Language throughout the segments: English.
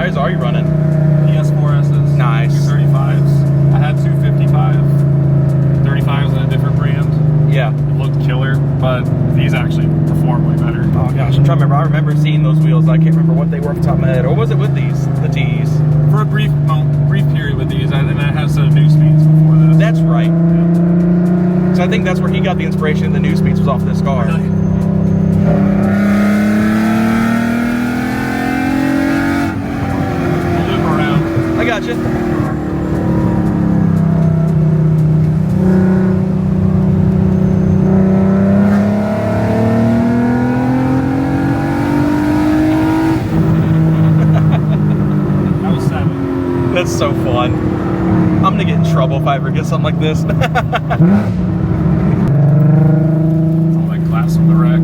GTIs are you running? PS4Ss. Nice. 235s. I had 255. 35s in a different brand. Yeah. It looked killer, but these actually perform way better. Oh gosh, I'm trying to remember. I remember seeing those wheels. I can't remember what they were off the top of my head. Or was it with these? The T's? For a brief period with these, and I had some new speeds before this. That's right. Yeah. So I think that's where he got the inspiration. The new speeds was off this car. Really? Loop around. I got you. That was 7. That's so fun. I'm gonna get in trouble if I ever get something like this. It's all like glass on the wreck.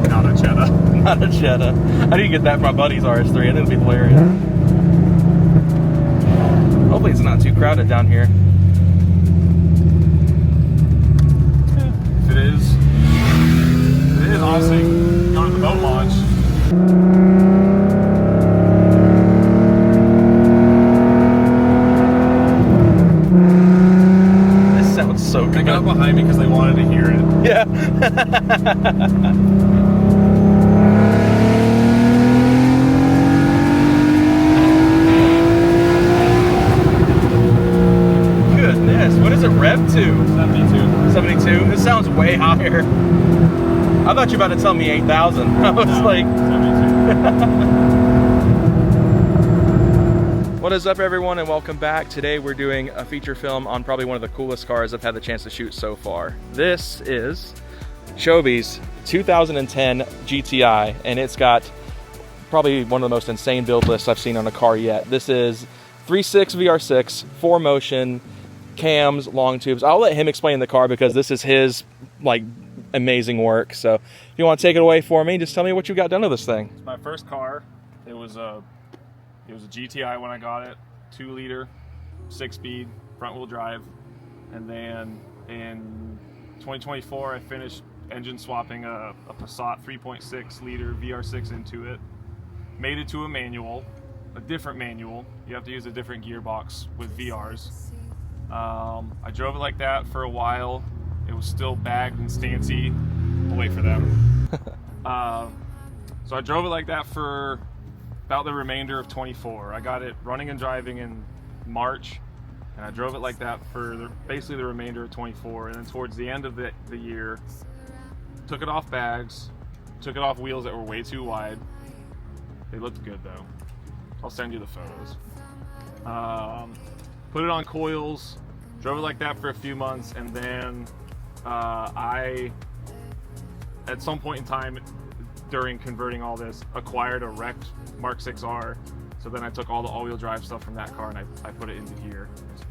Not a Jetta. Not a Jetta. I didn't get that from my buddy's RS3. I think it'd be hilarious. Hopefully it's not too crowded down here. If it is, honestly, go to the boat launch. This sounds so good. They got behind me because they wanted to hear it. Yeah. Goodness, what is it rev to? 72. 72? This sounds way higher. I thought you were about to tell me 8,000. I was like... 72. What is up, everyone, and welcome back. Today we're doing a feature film on probably one of the coolest cars I've had the chance to shoot so far. This is Shobi's 2010 GTI, and it's got probably one of the most insane build lists I've seen on a car yet. This is 3.6 VR6, 4Motion, cams, long tubes. I'll let him explain the car because this is his like amazing work. So if you want to take it away for me, just tell me what you got done with this thing. It's my first car. It was a GTI when I got it, 2-liter, 6-speed, front-wheel drive, and then in 2024 I finished engine swapping a Passat 3.6-liter VR6 into it. Made it to a manual, a different manual. You have to use a different gearbox with VRs. I drove it like that for a while. It was still bagged and stancy. We'll wait for them. So I drove it like that for about the remainder of 24. I got it running and driving in March, and I drove it like that for basically the remainder of 24. And then towards the end of the year, took it off bags, took it off wheels that were way too wide. They looked good though. I'll send you the photos. Put it on coils, drove it like that for a few months, and then I, at some point in time during converting all this, acquired a wrecked Mark 6R. So then I took all the all-wheel drive stuff from that car and I put it into here.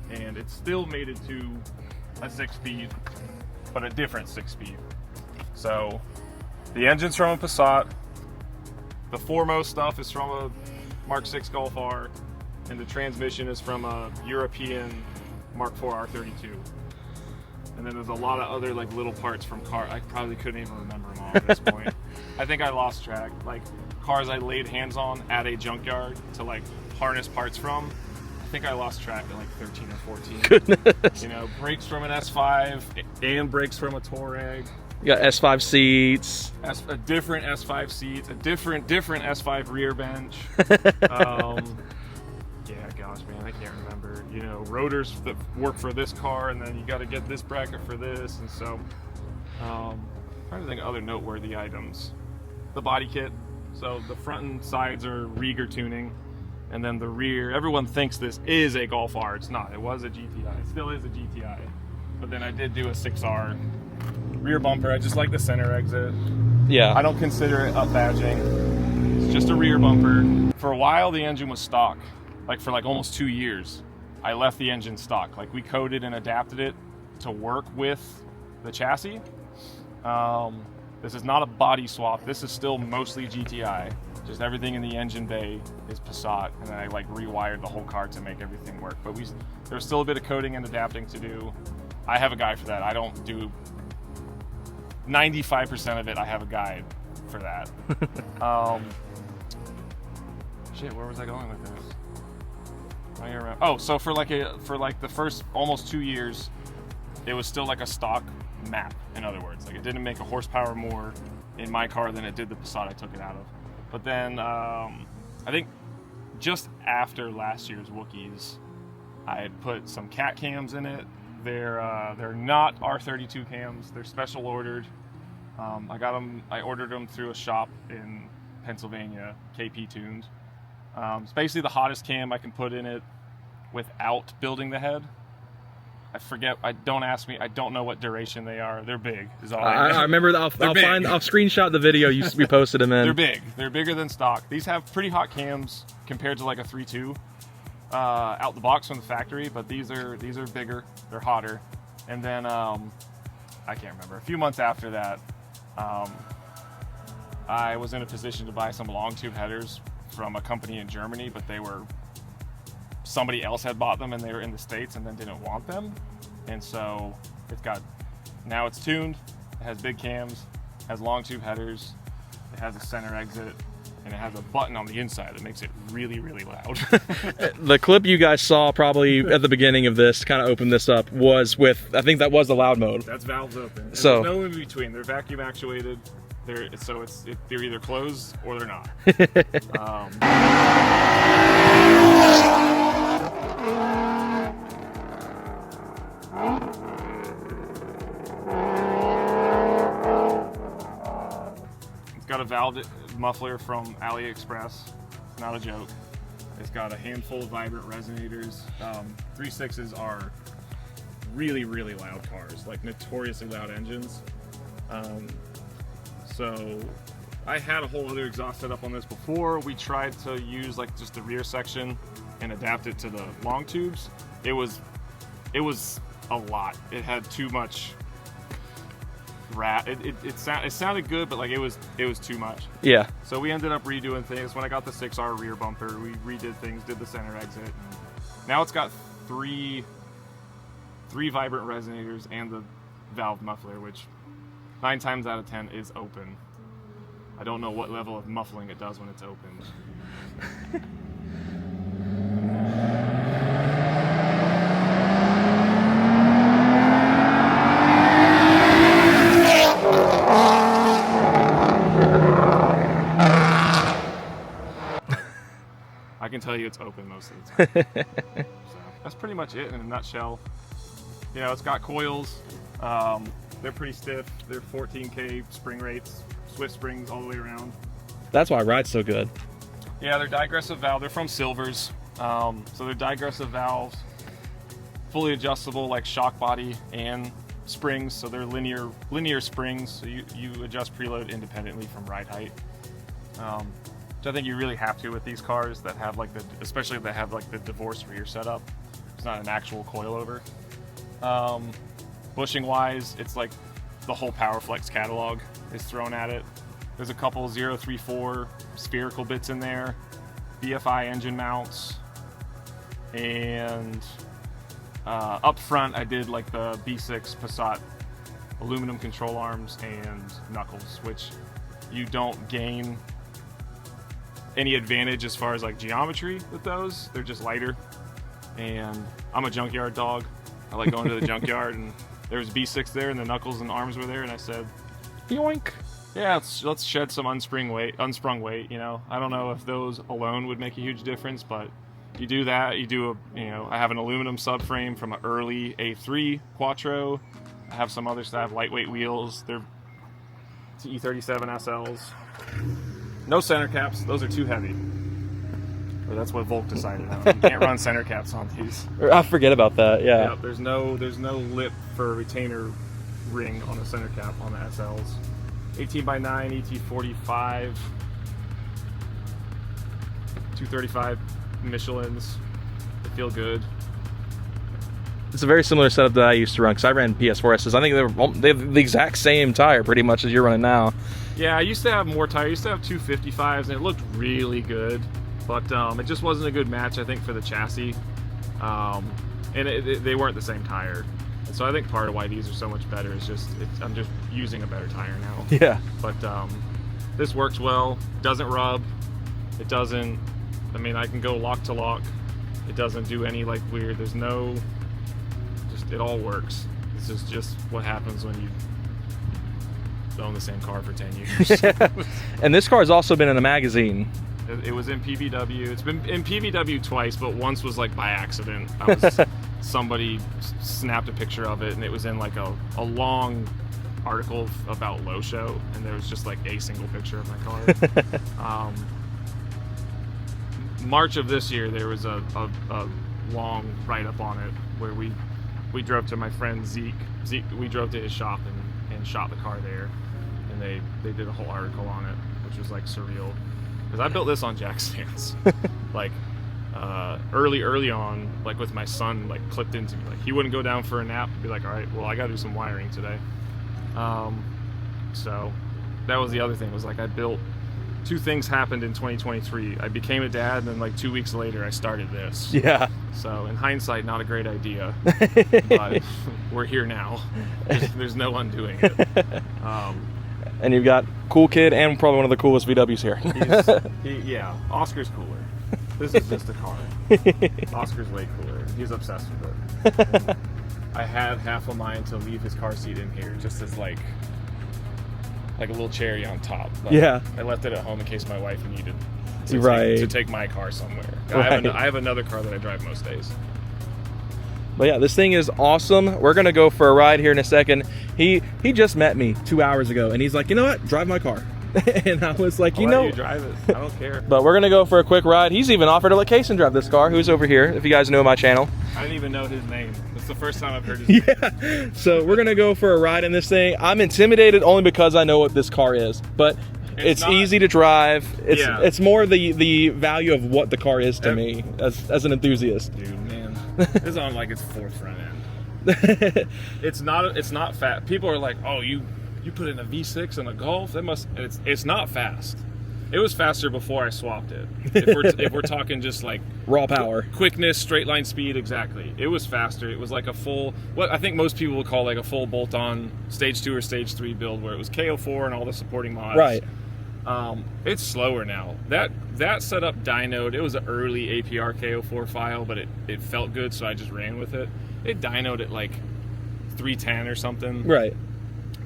And it still made it to a 6-speed, but a different 6-speed. So the engine's from a Passat, the foremost stuff is from a Mark 6 Golf R, and the transmission is from a European Mark 4 R32. And then there's a lot of other like little parts from car. I probably couldn't even remember them all at this point. I think I lost track. Like cars I laid hands on at a junkyard to like harness parts from. I think I lost track at like 13 or 14. Goodness. You know, brakes from an S5 and brakes from a Touareg. You got S5 seats. A different S5 seat, a different S5 rear bench. Yeah, gosh, man, I can't remember. You know, rotors that work for this car, and then you got to get this bracket for this, and so trying to think of other noteworthy items. The body kit. So the front and sides are Rieger tuning, and then the rear. Everyone thinks this is a Golf R. It's not. It was a GTI. It still is a GTI. But then I did do a 6R rear bumper. I just like the center exit. Yeah. I don't consider it up badging. It's just a rear bumper. For a while, the engine was stock. Like for like almost 2 years, I left the engine stock. Like we coded and adapted it to work with the chassis. This is not a body swap. This is still mostly GTI. Just everything in the engine bay is Passat, and then I like rewired the whole car to make everything work. But there's still a bit of coding and adapting to do. I have a guy for that. I don't do 95% of it. I have a guide for that. Shit, where was I going with this? Oh, so for like the first almost 2 years, it was still like a stock map. In other words, like it didn't make a horsepower more in my car than it did the Passat I took it out of. But then I think just after last year's Wookies, I had put some cat cams in it. They're not R32 cams. They're special ordered. I ordered them through a shop in Pennsylvania, KP tuned. It's basically the hottest cam I can put in it without building the head. I forget. Don't ask me. I don't know what duration they are. They're big. Is all I remember. I'll screenshot the video we posted them in. They're big. They're bigger than stock. These have pretty hot cams compared to like a 3.2 out the box from the factory. But these are bigger. They're hotter. And then I can't remember. A few months after that, I was in a position to buy some long tube headers from a company in Germany, but somebody else had bought them and they were in the States and then didn't want them. And so now it's tuned, it has big cams, has long tube headers, it has a center exit, and it has a button on the inside that makes it really, really loud. The clip you guys saw probably at the beginning of this, kind of opened this up, was with, I think that was the loud mode. That's valves open. So there's no in between. They're vacuum actuated. They're either closed or they're not. It's got a valve muffler from AliExpress. It's not a joke. It's got a handful of vibrant resonators. 3.6s are really, really loud cars, like notoriously loud engines. So I had a whole other exhaust set up on this before. We tried to use like just the rear section and adapt it to the long tubes. It was a lot. It had too much it sounded good, but like it was too much. Yeah. So we ended up redoing things. When I got the 6R rear bumper, we redid things, did the center exit. Now it's got three vibrant resonators and the valve muffler, which 9 times out of 10 is open. I don't know what level of muffling it does when it's open. I can tell you it's open most of the time. So that's pretty much it in a nutshell. You know, it's got coils. They're pretty stiff. They're 14K spring rates, Swift springs all the way around. That's why it rides so good. Yeah, they're digressive valve. They're from Silvers. So they're digressive valves, fully adjustable like shock body and springs. So they're linear springs. So you adjust preload independently from ride height. Which I think you really have to with these cars that have like especially that have like the divorce rear setup. It's not an actual coilover. Bushing wise, it's like the whole PowerFlex catalog is thrown at it. There's a couple 034 spherical bits in there, BFI engine mounts, and up front I did like the B6 Passat aluminum control arms and knuckles, which you don't gain any advantage as far as like geometry with those. They're just lighter, and I'm a junkyard dog. I like going to the junkyard, and there was B6 there, and the knuckles and arms were there, and I said, yoink. Yeah, let's shed some unsprung weight. You know, I don't know if those alone would make a huge difference, but you do that. You do I have an aluminum subframe from an early A3 Quattro. I have some others that have lightweight wheels. They're E37 SLs. No center caps. Those are too heavy. Or that's what Volk decided on. You can't run center caps on these. I forget about that. Yeah. Yep, there's no lip for a retainer ring on the center cap on the SLs. 18x9 ET45, 235 Michelins. They feel good. It's a very similar setup that I used to run because I ran PS4Ss. I think they have the exact same tire pretty much as you're running now. Yeah, I used to have more tires. I used to have 255s, and it looked really good, but it just wasn't a good match, I think, for the chassis. And they weren't the same tire. And so I think part of why these are so much better is just I'm just using a better tire now. Yeah. But this works well. Doesn't rub. It doesn't. I mean, I can go lock to lock. It doesn't do any like weird. There's no. Just it all works. This is just what happens when you own the same car for 10 years. And this car has also been in a magazine. It was in PVW. It's been in PVW twice, but once was like by accident. I was, somebody snapped a picture of it, and it was in like a long article about Low Show, and there was just like a single picture of my car. March of this year, there was a long write-up on it where we drove to my friend Zeke. We drove to his shop and shot the car there, and they did a whole article on it, which was like surreal. Because I built this on jack stands, like early on, like with my son, like clipped into me. Like he wouldn't go down for a nap. Be like, all right, well I got to do some wiring today. So that was the other thing. Was like I built. Two things happened in 2023. I became a dad, and then like 2 weeks later, I started this. Yeah. So in hindsight, not a great idea, but we're here now. There's no undoing it. And you've got cool kid and probably one of the coolest VWs here. Yeah, Oscar's cooler. This is just a car. Oscar's way cooler. He's obsessed with it. And I had half of mine to leave his car seat in here, just as like a little cherry on top. But yeah. I left it at home in case my wife needed to take my car somewhere. Right. I have another car that I drive most days. But yeah, this thing is awesome. We're gonna go for a ride here in a second. He just met me 2 hours ago, and he's like, you know what? Drive my car. And I was like, I'll let you drive it. I don't care. But we're gonna go for a quick ride. He's even offered to let Kason drive this car, who's over here, if you guys know my channel. I didn't even know his name. It's the first time I've heard his name. Yeah. So we're gonna go for a ride in this thing. I'm intimidated only because I know what this car is, but it's easy to drive. It's more the value of what the car is to me as an enthusiast. Dude, man, this is on like its fourth front end. It's not fast. People are like, oh, you put in a V6 and a Golf. It's not fast. It was faster before I swapped it. If we're talking just like raw power, quickness, straight line speed, exactly. It was faster. It was like a full, what I think most people would call like a full bolt-on stage 2 or stage 3 build, where it was KO4 and all the supporting mods. Right. It's slower now. That setup dynoed. It was an early APR KO4 file, but it felt good, so I just ran with it. It dynoed at like 310 or something. Right.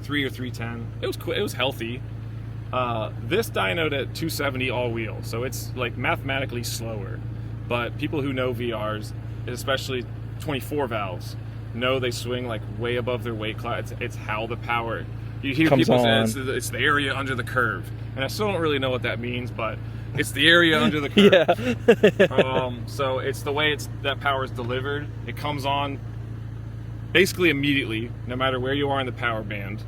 3 or 310. It was healthy. This dynoed at 270 all wheel, so it's like mathematically slower. But people who know VRs, especially 24 valves, know they swing like way above their weight class. It's how the power. You hear people say it's the area under the curve, and I still don't really know what that means, but it's the area under the curve. Yeah. So it's the way that power is delivered. It comes on basically immediately, no matter where you are in the power band.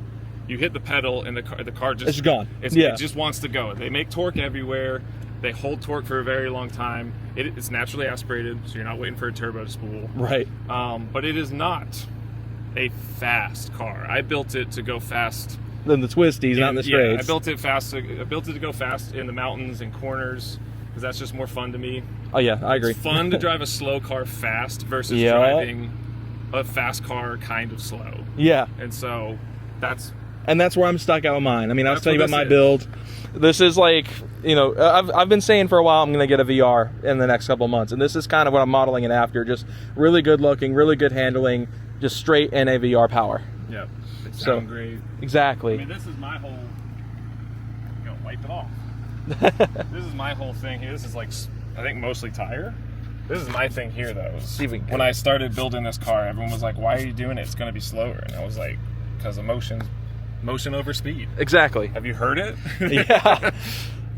You hit the pedal, and the car just... It's gone. It just wants to go. They make torque everywhere. They hold torque for a very long time. It's naturally aspirated, so you're not waiting for a turbo to spool. Right. But it is not a fast car. I built it to go fast. Then the twisties, not in the straights. Yeah, I built it fast. I built it to go fast in the mountains and corners, because that's just more fun to me. Oh yeah, I agree. It's fun to drive a slow car fast versus driving a fast car kind of slow. Yeah. And so that's where I'm stuck out with mine. I mean, I was telling you about my build. This is like, you know, I've been saying for a while I'm going to get a VR in the next couple of months, and this is kind of what I'm modeling it after. Just really good looking, really good handling, just straight NA VR power. Yeah, it sounds great. Exactly. I mean, this is my whole, wipe it off. This is my whole thing here. This is like, I think mostly tire. This is my thing here though. When I started building this car, everyone was like, why are you doing it? It's going to be slower. And I was like, because of motion over speed. Exactly. Have you heard it? Yeah.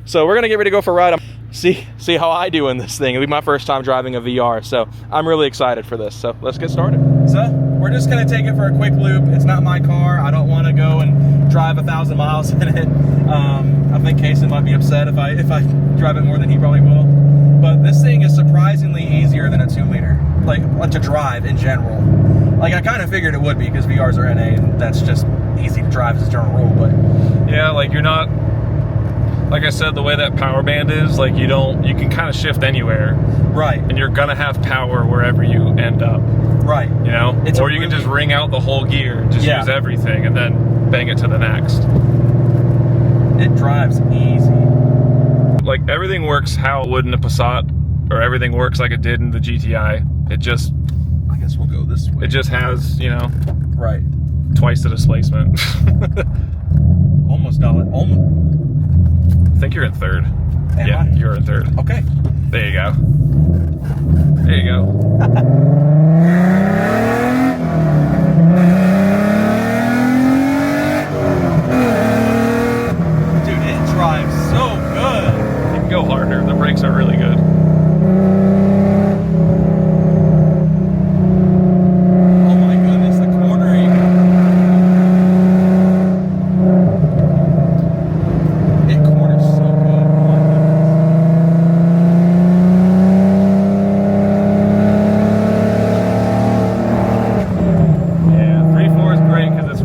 So we're gonna get ready to go for a ride. See how I do in this thing. It'll be my first time driving a VR, so I'm really excited for this. So let's get started. So we're just gonna take it for a quick loop. It's not my car. I don't want to go and drive 1,000 miles in it. I think Kason might be upset if I drive it more than he probably will. But this thing is surprisingly easier than a 2-liter, like to drive in general. Like I kind of figured it would be, because VRs are NA, and that's just easy to drive as a general rule, but yeah, like you're not, like I said, the way that power band is, like you can kind of shift anywhere. right, And you're gonna have power wherever you end up. right. You know? It's or you can just ring out the whole gear and just Yeah. use everything and then bang it to the next. It drives easy. Like everything works how it would in a Passat, or everything works like it did in the GTI. It just, I guess we'll go this way. it just has, you know, right. twice the displacement. Almost got it. Almost. I think you're in third. Am Yeah, I? you're in third. Okay. There you go. There you go. Dude, it drives so good. You can go harder. The brakes are really good. Oh my goodness, the cornering. It corners so good. Oh my goodness. Yeah, 3.4 is great because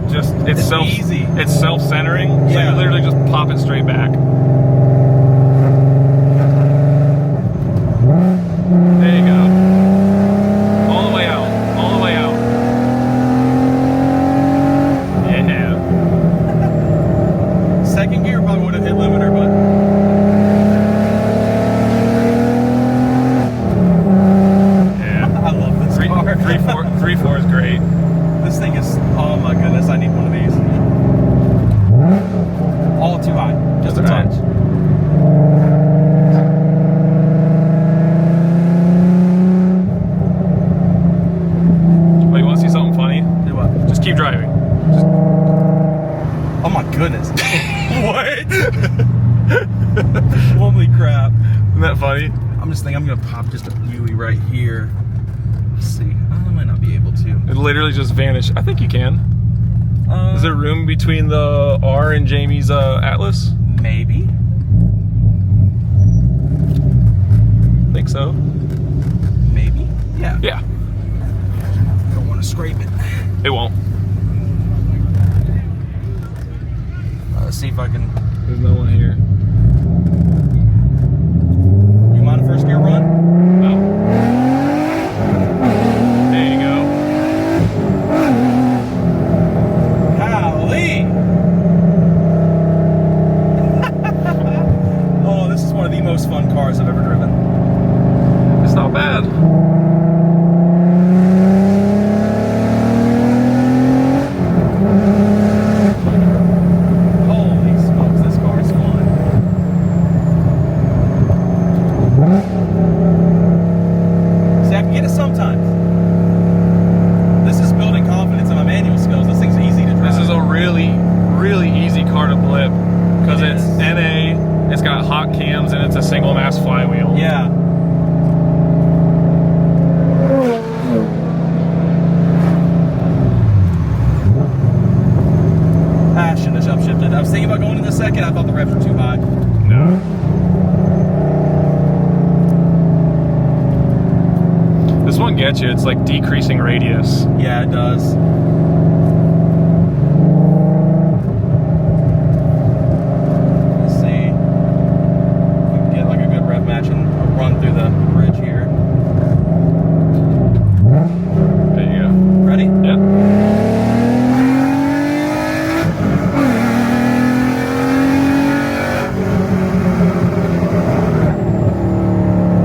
it's easy. It's self-centering, so Yeah. you literally just pop it straight back. There you go. All the way out. All the way out. Yeah. Second gear probably would have hit limiter, but Yeah. I love this car. 3.4 is great. This thing is, oh my goodness, I need one of these. All too high, just a touch. Oh, you want to see something funny? Do what? Just keep driving. Oh my goodness. What? Holy crap. Isn't that funny? I'm just thinking I'm gonna pop just a Yui right here. Let's see. I might not be able to. It literally just vanished. I think you can. Is there room between the R and Jamie's Atlas? Maybe. Think so. Maybe. Yeah. Yeah. Don't want to scrape it. It won't. Let's see if I can. There's no one here. You mind a first gear run? No. There you go. Golly! Oh, this is one of the most fun cars I've ever driven. It's not bad. Holy smokes, this car is fun. See, I can get it sometimes. This is building confidence in my manual skills. This thing's easy to drive. This is a really, really easy car to blip because It it's is. NA, it's got hot cams, and it's a single mass flywheel. Yeah. I shouldn't have upshifted. I was thinking about going in the second. I thought the revs were too high. No. This one gets you. It's like decreasing radius. Yeah, it does. Let's see. We can get like a good rev match and run through the bridge here. There you go. Ready? Yep.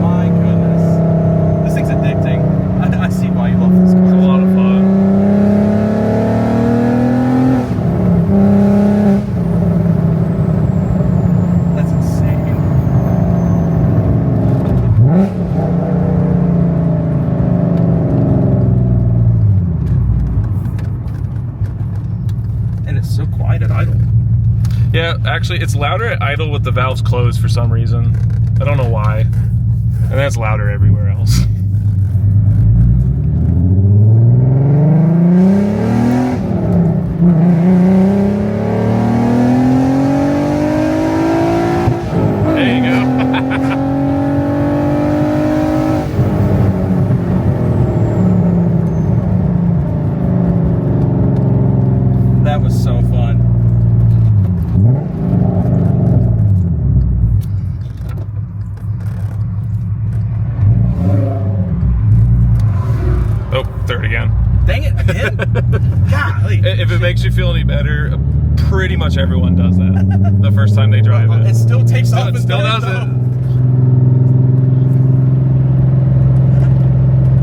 My goodness. This thing's addicting. I see why you love this It's a car. lot of fun. That's insane. And it's so quiet at idle. Yeah, actually, it's louder at idle with the valves closed for some reason. I don't know why. And then it's louder everywhere else. There you go. That was so man. Golly. If it makes you feel any better, pretty much everyone does that the first time they drive it. It still takes off. It still does it.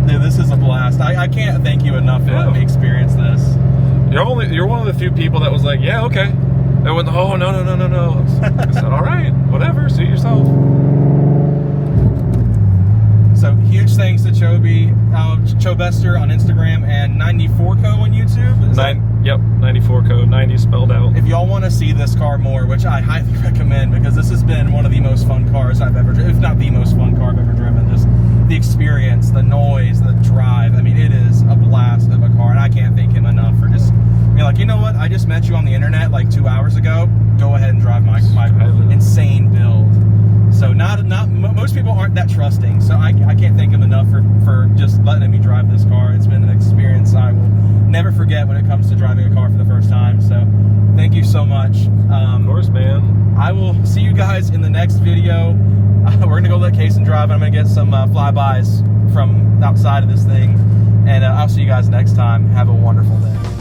Dude, this is a blast. I can't thank you enough for letting me experience this. You're one of the few people that was like, yeah, okay. I went, oh, no. I said, all right, whatever, suit yourself. So huge thanks to Choby, Chobester on Instagram and 94Co on YouTube. Yep, 94Co, 90 spelled out. If y'all want to see this car more, which I highly recommend because this has been one of the most fun cars I've ever driven, if not the most fun car I've ever driven. Just the experience, the noise, the drive. I mean, it is a blast of a car, and I can't thank him enough for just being like, you know what, I just met you on the internet like 2 hours ago. Go ahead and drive my insane build. So most people aren't that trusting, so I can't thank him enough for just letting me drive this car. It's been an experience I will never forget when it comes to driving a car for the first time. So thank you so much. Of course, man. I will see you guys in the next video. We're gonna go let Kason drive, and I'm gonna get some flybys from outside of this thing, and I'll see you guys next time. Have a wonderful day.